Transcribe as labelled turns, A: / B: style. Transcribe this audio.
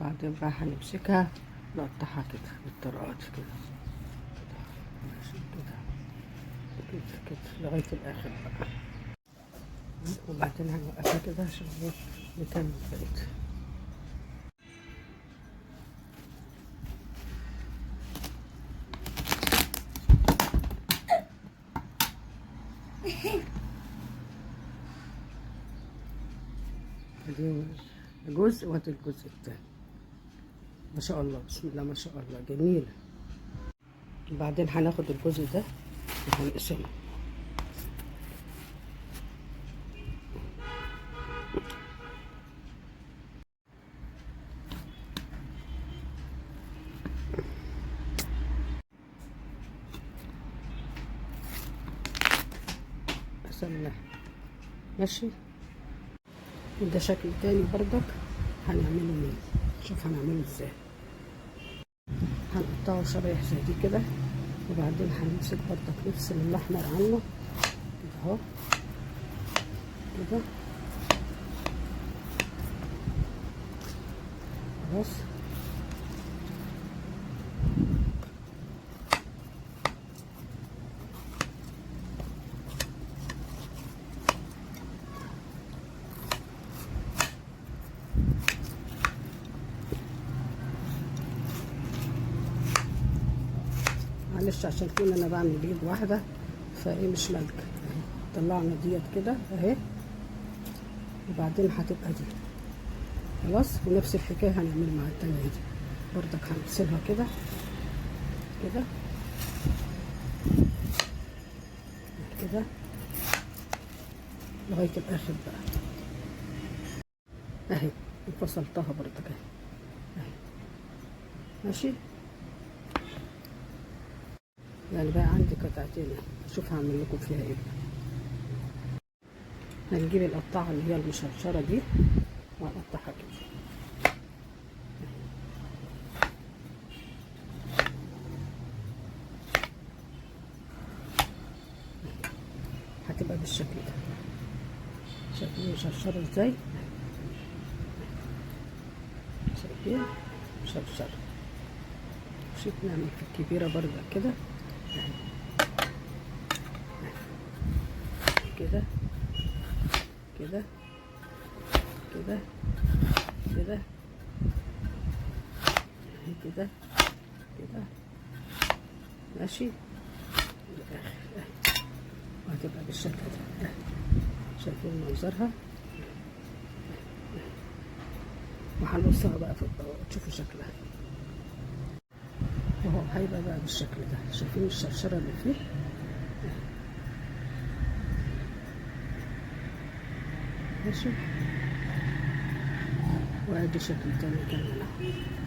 A: وبعدين بقى هنمسكها نقطعها كده بالطرقات كده كده، ماشي كده كده كده لغاية الآخر بقى. وبعدين هنوقفها كده عشان ايه نكمل بقيت. ادي جزء وادي الجزء التاني. ما شاء الله، بسم الله ما شاء الله، جميلة. وبعدين هناخد الجزء ده وهنقسمه. قسمناه، ماشي. وده شكل تاني بردك هنعمله منه. شوف هنعمله ازاي. هنقطعه شرايح زي دي كده، وبعدين هنمسك بردك نفصل الاحمر عنه كده اهو كده خلاص. معلش عشان كون انا بعمل بيد واحده فايه مش مالكه اهي. طلعنا ديت كده اهي، وبعدين هتبقى دي خلاص. ونفس الحكايه هنعمل مع التانية دي برضك. هنغسلها كده كده كده لغايه الاخر بقى اهي. انفصلتها برضك اهي ماشي. يعني بقى عندي قطعتين، شوف هعمل لكم فيها ايه. هنجيب القطاعه اللي هي المشرشره دي وهنقطعها كده هتبقى بالشكل ده. شايفين مشرشره ازاي؟ شايفين مشرشره. شوف نعمل في الكبيره برضه كده كده كده كده كده كده كده ماشي للاخر اهي. وهتبقى بالشكل ده. شايفين منظرها؟ وهنقصها بقى في تشوفوا شكلها وهو هيبقى بقى بالشكل ده. شايفين الشرشره اللي فيه؟ ماشي. وادي شكل تاني كمان اهو.